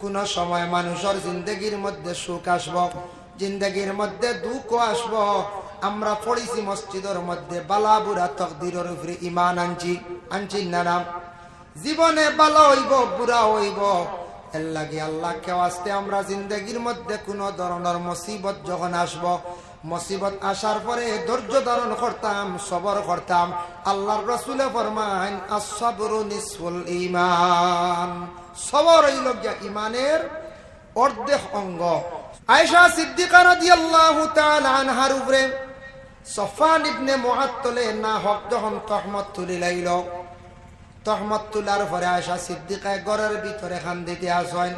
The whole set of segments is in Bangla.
কোন সময় মানুষের জিন্দগির মধ্যে সুখ আসবো, জিন্দগির মধ্যে দুঃখ আসবো। আমরা পড়িছি মসজিদের মধ্যে বালা বুড়া তকদিরের উপরে ইমান আনছি না? জীবনে বালা হইব বুড়া হইব, এর লাগে আল্লাহ কেউ আসতে আমরা জিন্দগির মধ্যে কোন ধরনের মুসিবত যখন আসবো, মুসিবত আসার পরে ধৈর্য ধারণ করতাম, সবর করতাম। আল্লাহর রাসূলে ফরমান আস-সাবরু নিসফুল ঈমান, সবর হইল গিয়া ঈমানের অর্ধেক অঙ্গ। আয়েশা সিদ্দিকা রাদিয়াল্লাহু তাআলা আনহার উপরে সফওয়ান ইবনে মুআত্তালে না হক যখন তহমত তুলি লাইল, তহমত তুলার পরে আয়েশা সিদ্দিকা ঘরের ভিতরে খান্দিতে আসেন।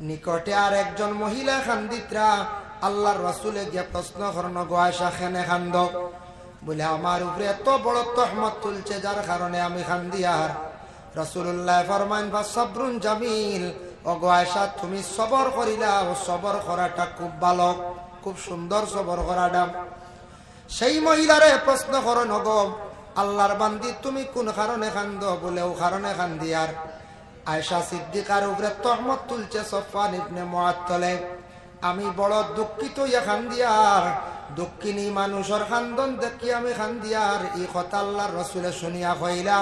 নিকটে আর একজন মহিলা খান্দিতরা আল্লাহর রাসূলে গিয়ে প্রশ্ন করেন, গো আয়েশা কেন খান্দ? বলে আমার উপরে এত বড় তহমত তুলছে যার কারণে আমি খান্দি। আর রাসূলুল্লাহ ফরমান ফাসবরুন জামিল, ও গো আয়েশা তুমি সবর করিলা, ও সবর করাটা খুব ভালো, খুব সুন্দর সবর করাটা। সেই মহিলারে প্রশ্ন করেন, গো আল্লাহর বান্দি তুমি কোন কারণে খান্দ? বলে ও কারণে খান্দি। আর আয়েশা সিদ্দিকার উপরে তহমত তুলছে সফওয়ান ইবনে মুআত্তালে, আমি বড় দুঃখিত ইয়া খান্দিয়ার, দুঃখিনী মানুষের খান্দন দেখি আমি খান্দিয়ার। এই কথা আল্লাহর রাসূলে শুনিয়া কইলা,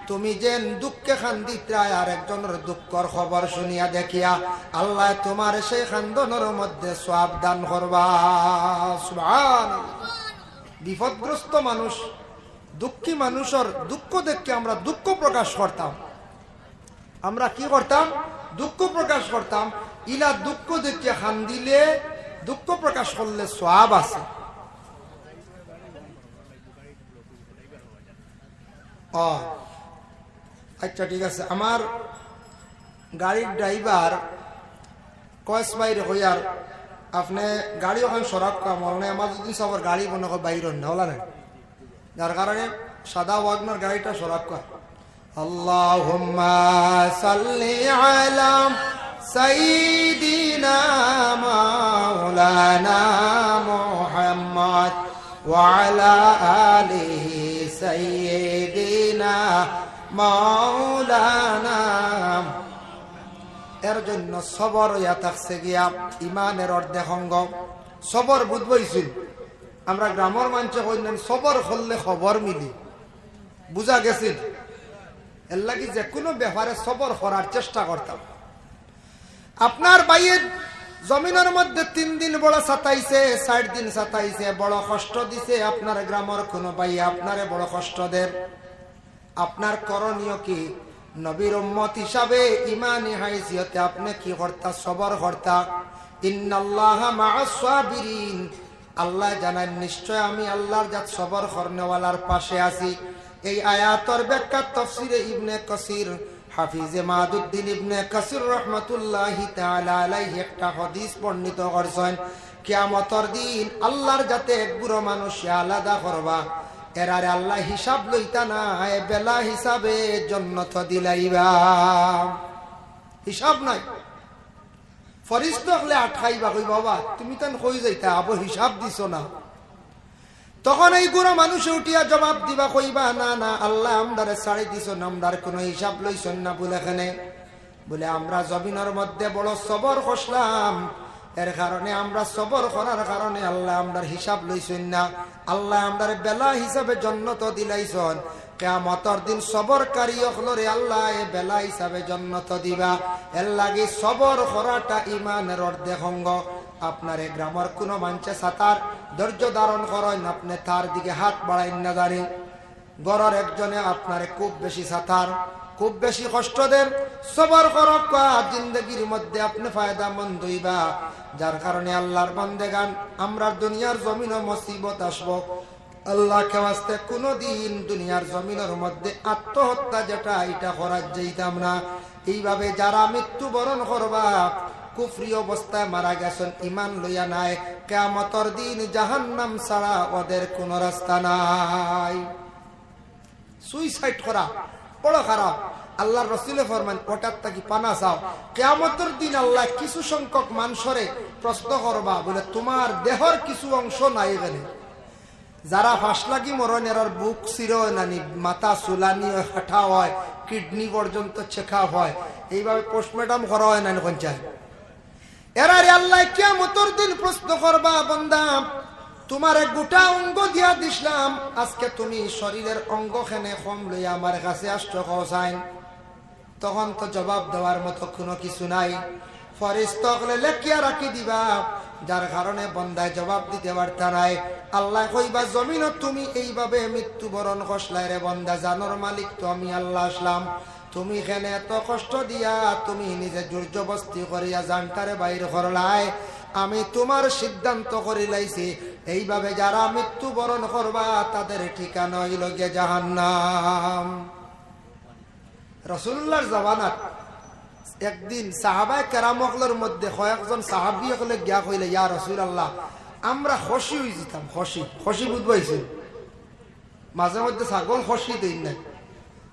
তুমি যেন দুঃখে খান্দিত্রা আর একজনের দুঃখর খবর শুনিয়া দেখিয়া আল্লাহ তোমার সেই খান্দনের মধ্যে সওয়াব দান করবা। সুবহানাল্লাহ। বিপদগ্রস্ত মানুষ, দুঃখী মানুষের দুঃখ দেখে আমরা দুঃখ প্রকাশ করতাম। আমরা কি করতাম? দুঃখ প্রকাশ করতাম। ইলা দুঃখ দেখে খান্দিলে, দুঃখ প্রকাশ করলে সওয়াব আছে। আচ্ছা ঠিক আছে। আমার গাড়ির ড্রাইভার কয়েস বাইরে হইয়ার আপনি গাড়ি ওখানে সরাব কাম মানে আমার যদি সবার গাড়ি মনে হয় বাইর না হলা না, যার কারণে সাদা ওয়াগনার গাড়িটা সরাব কা। আল্লাহুম্মা সাল্লি আলা সাইয়্যিদিনা মাওলানা মুহাম্মদ ওয়া আলা আলিহি সাইয়্যিদিনা মাওলানা। এর জন্য সবর ইয়া থাকছে গিয়া ইমানের অর্ধেক অঙ্গ। সবর বুঝবইছিল আমরা গ্রামের মানুষে কইলেন সবর করলে খবর মিলি, বুঝা গেছিল। এর লাগি যে কোনো ব্যাপারে সবর করার চেষ্টা করতাম। আপনার ভাইয়ের জমিনের মধ্যে 3 দিন বড় সাতাইছে, 60 দিন সাতাইছে, বড় কষ্ট দিছে। আপনার গ্রামের কোনো ভাই আপনারে বড় কষ্ট দেন, আপনার করণীয় কি? নবীর উম্মত হিসাবে ইমানি হাইসিয়তে আপনি কি করতা? সবর করতা। ইন্নাল্লাহা মা'আস সাবিরিন, আল্লাহ জানেন নিশ্চয় আমি আল্লাহর জাত সবর করনেওয়ালার পাশে আছি। এই আয়াতের ব্যাখ্যা তাফসীরে ইবনে কাসির হাফিজে মাদুদ্দিন ইবনে কাসির রাহমাতুল্লাহি তাআলা আলাইহি একটা হাদিস বর্ণিত করেছেন, কিয়ামতের দিন আল্লাহর জাতে এক বুড়ো মানুষ আলাদা করবা, এরারে আল্লাহ হিসাব লইতা না, বেলা হিসাবে জান্নাত দিলাইবা। হিসাব নাই। ফরিস্তা হলে আটকাইবা, কই বাবা তুমি তান কই যাইতা, আবো হিসাব দিছো না। তখন এই গুড়া মানুষে উঠিয়া জবাব দিবা, কইবা না না আল্লাহ আমদারে ছাড়ি দিছো না, আমদার কোনো হিসাব লইছেন না। বলে এখানে বলে আমরা জমিনের মধ্যে বড় সবর করলাম, এর কারণে আমরা সবর করার কারণে আল্লাহ আমদার হিসাব লইছেন না। আল্লাহ আমদার বেলা হিসাবে জান্নাত দিলাইছেন। কিয়ামতের দিন সবরকারী হলরে আল্লাহ বেলা হিসাবে জান্নাত দিবা। এর লাগি সবর করাটা ইমানের অর্ধেক অঙ্গ। আপনার গ্রামের কোনো মানুষে সাতার ধৈর্য ধারণ করেন, আপনি তার দিকে হাত বাড়াইন না দাঁড়িয়ে। গড়ের একজনে আপনারে খুব বেশি সাতার, খুব বেশি কষ্ট দেন, সবর করক, জিন্দগির মধ্যে আপনি ফায়দামন্দ হইবা। যার কারণে আল্লাহর বান্দেগান আমরা দুনিয়ার জমিনে মুসিবত আসবো, আল্লাহকে ওয়াস্তে কোনদিন দুনিয়ার জমিনের মধ্যে আত্মহত্যা যেটা এটা করার যাইতাম না। এইভাবে যারা মৃত্যুবরণ করবা, কুফরি অবস্থায় মারা গেছেন, ইমান লইয়া নাই, কিয়ামতের দিন জাহান্নাম ছাড়া ওদের কোন রাস্তা নাই। সুইসাইড করা বড় খারাপ। আল্লাহর রাসূল ফরমান ওটার তাকি পানা চাও। কিয়ামতের দিন আল্লাহ কিছু সংখ্যক মানুষরে প্রশ্ন করবা, বলে তোমার দেহর কিছু অংশ নাই গেলে। যারা ফাঁস লাগি মরণের বুক চির নানি, মাথা চুলানি হাঁটা হয়, কিডনি পর্যন্ত চেক আপ হয়, এইভাবে পোস্টমর্টম করা হয় না এখন চাই। এরারে আল্লাহ কিয়ামতের দিন প্রশ্ন করবা, বান্দা তোমার গোটা অঙ্গ দিয়া দিছিলাম, আজকে তুমি শরীরের অঙ্গ খানে কম লইয়া আমার কাছে আসছো কসাইন। তখন তো জবাব দেওয়ার মতো কোনো কিছু নাই। ফেরেশতা হলে লেখিয়া রাখি দিবা, যার কারণে বান্দায় জবাব দিতে পারতা নাই। আল্লাহ কইবা জমিন তুমি এইভাবে মৃত্যুবরণ করলাই রে বান্দা, জানোর মালিক তো আমি আল্লাহ আসলাম। তুমি এখানে এত কষ্ট দিয়া তুমি নিজে জোরজবস্তি করিয়া জানটারে বাইর করলাই, আমি তোমার সিদ্ধান্ত করি লাইছি এইভাবে যারা মৃত্যুবরণ করবা তাদের ঠিকানা হইল গিয়ে জাহান্নাম। রাসূলুল্লাহর জামানাত একদিন সাহাবায়ে কেরামগুলোর মধ্যে কয়েকজন সাহাবী হলে গিয়া কইলে, ইয়া রাসূলুল্লাহ আমরা খুশি হই যেতাম, খুশি বুঝবাইছেন, মাঝে মধ্যে ছাগল খুশি দেই না।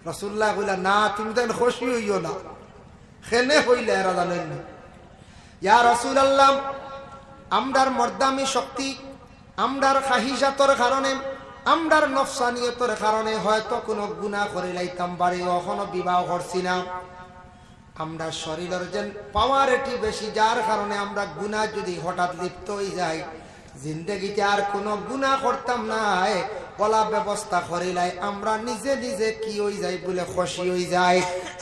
রাসূলুল্লাহ কইলা, না তুমি তো খুশি হইও না, খেনে হইলে এরা জানেন না। ইয়া রাসূলুল্লাহ আমরার মর্দামি শক্তি, আমরার খাহিসাতর কারণে, আমরার নফসানিয়তর কারণে হয়তো কোনো গুনাহ করে লাইতাম বাড়ি, এখনো বিবাহ করছি না। আমরা শরীরের যে পাওয়ার এটি বেশি, যার কারণে আমরা গুনাহ যদি হঠাৎ লিপ্ত হয়ে যাই, জিন্দগিতে আর কোনো গুনাহ করতাম না, বলা ব্যবস্থা করিলাই আমরা নিজে নিজে কি হয়ে যাই বলে খুশি হয়ে যায়।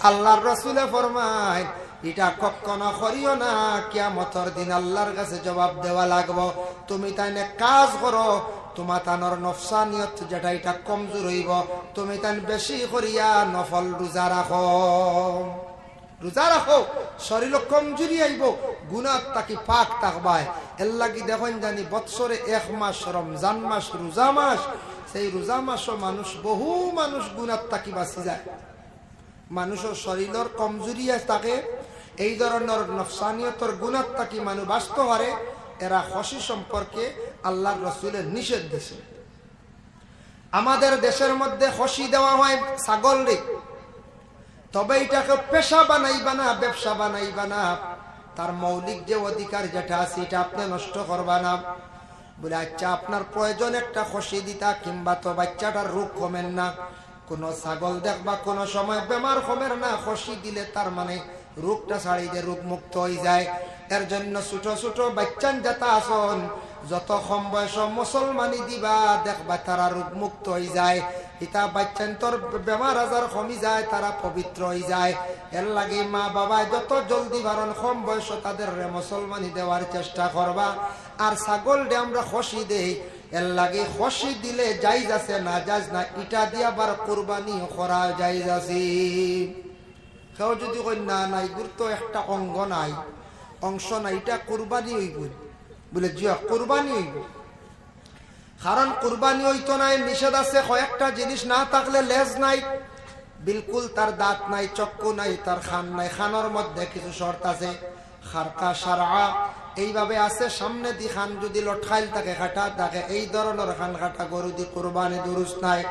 আল্লাহর রাসূলে ফরমায় এটা কখনো করিও না, কিয়ামতের দিন আল্লাহর কাছে জবাব দেওয়া লাগবো। তুমি তাই না কাজ করো, তোমার তানোর নফসানিয়ত যেটা এটা কমজোর হইব, তুমি তাই বেশি করিয়া নফল রোজা রাখো, রোজা রাখো, শরীর কমজোরি আইব, গুনাহ তাকি পাক থাকবায়। এর লাগি দেখেন জানি বৎসরে এক মাস রমজান মাস রোজা মাস, সেই রোজা মাসও মানুষ বহু মানুষ গুনাহ তাকি বাঁচি যায়। মানুষের শরীরের কমজোরি থাকে, এই ধরনের নফসানিয়তর গুনাহ তাকি মানুষ বাঁচতে পারে। এরা খুশি সম্পর্কে আল্লাহর রাসূলের নিষেধ দিয়েছে। আমাদের দেশের মধ্যে খুশি দেওয়া হয় ছাগল রে, তবে এটাকে পেশা বানাইবা না, ব্যবসা বানাইবা না, তার মৌলিক যে অধিকার যেটা আছে এটা আপনি নষ্ট করবা না। বলে আচ্ছা আপনার প্রয়োজন একটা খুশি দিতা, কিংবা তো বাচ্চাটার রোগ কমেন না, কোন ছাগল দেখবা কোন সময় বেমার কমের না, খুশি দিলে তার মানে রোগটা ছাড়ি দিয়ে রোগ মুক্ত হয়ে যায়। এর জন্য ছোট ছোট বাচ্চান যেটা আসন যত কম বয়স মুসলমানি দিবা, দেখবা তারা রোগ মুক্ত হয়ে যায়, এটা বাচ্চান তোর বেমার আজার কমি যায়, তারা পবিত্র হয়ে যায়। এর লাগে মা বাবা যত জলদি বারণ কম বয়স তাদের মুসলমানি দেওয়ার চেষ্টা করবা। আর ছাগল ডে আমরা খুশি দেই, এর লাগে খুশি দিলে জায়েজ আছে, না জায়েজ না, এটা দিয়ে আবার কুরবানি করা জায়েজ আছে। কেউ যদি কই না নাই গুরুত্ব একটা অঙ্গ নাই, অংশ নাই, এটা কুরবানি হইব, বলে জিয়া কুরবানি হইব। কারণ কুরবানি হইতো নাই নিষেধ আছে, কয়েকটা জিনিস না থাকলে লেজ নাই, বিলকুল তার দাঁত নাই, চক্ষু নাই, তার খান নাই, খানোর মধ্যে কিছু শর্ত আছে, খারকা সারআ এইভাবে আছে, সামনে দি খান যদি লটখাইল থাকে কাটা থাকে, এই ধরনের খান কাটা গরু দি কুরবানি দুরুস্ত নাই।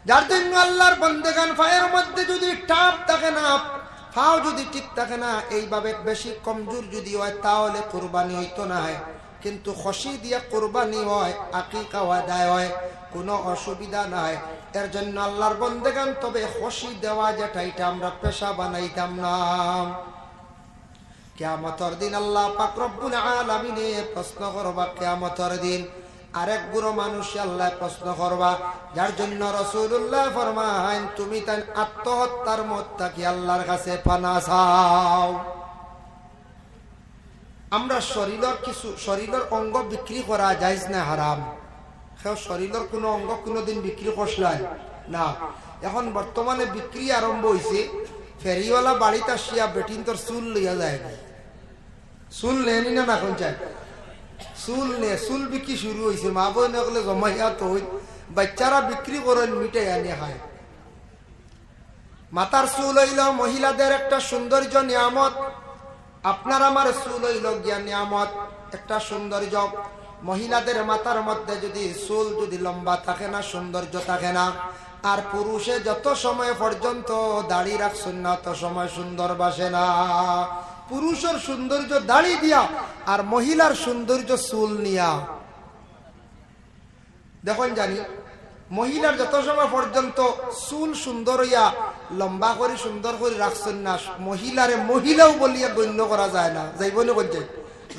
যার জন্য আল্লাহর বান্দাগান পায়ের মধ্যে যদি টাপ থাকে না, ফাও যদি ঠিক থাকে না, এইভাবে বেশি কমজোর যদি হয় তাহলে কুরবানি হইতো না। কিন্তু খুশি দিয়া কুরবানি হয়, আকিকা আদায় হয়, কোনো অসুবিধা নাই। এর জন্য আল্লাহর বান্দাগান তবে খুশি দেওয়া যেটা এটা আমরা পেশা বানাইতাম না। কিয়ামতের দিন আল্লাহ পাক রব্বুল আলামিন প্রশ্ন করবা, কিয়ামতের দিন আরেক গুরু মানুষ আল্লাহ প্রশ্ন করবা। যার জন্য রাসূলুল্লাহ ফরমায়েন তুমি তাই আত্মহত্যার মত থাকি আল্লাহর কাছে পানা চাও। আমরা শরীরের কিছু শরীরের অঙ্গ বিক্রি করা জায়েজ না হারাম? কেউ শরীরের কোনো অঙ্গ কোনোদিন বিক্রি করলাই না। এখন বর্তমানে বিক্রি আরম্ভ হয়েছে, ফেরিওয়ালা বাড়িতে আসিয়া বেটিন তোর চুল লইয়া যায়, চুল নেনি না না কোন চাই চুল নে, চুল বিক্রি শুরু হয়েছে। মা বোন এগুলো জমাইয়া তো বাচ্চারা বিক্রি করেন, মিটাই আনিয়ে খায়। মাথার চুল হইল মহিলাদের একটা সৌন্দর্য নিয়ামত, আপনার আমার চুল হইল গিয়া নিয়ামত, একটা সৌন্দর্য। মহিলাদের মাথার মধ্যে যদি চুল যদি লম্বা থাকে না, সৌন্দর্য থাকে না। আর পুরুষে যত সময় পর্যন্ত দাড়ি রাখছেন না তত সময় সুন্দর বাসে না। পুরুষের সৌন্দর্য দাড়ি দিয়া, আর মহিলার সৌন্দর্য চুল নিয়া। দেখুন জানি মহিলার যত সময় পর্যন্ত চুল সুন্দর হইয়া লম্বা করে সুন্দর করে রাখছেন না, মহিলারে মহিলাও বলিয়া গণ্য করা যায় না, যাইব না কোন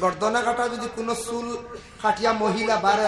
গর্দনা কাটা যদি কোনো চুল কাটিয়া মহিলা বারে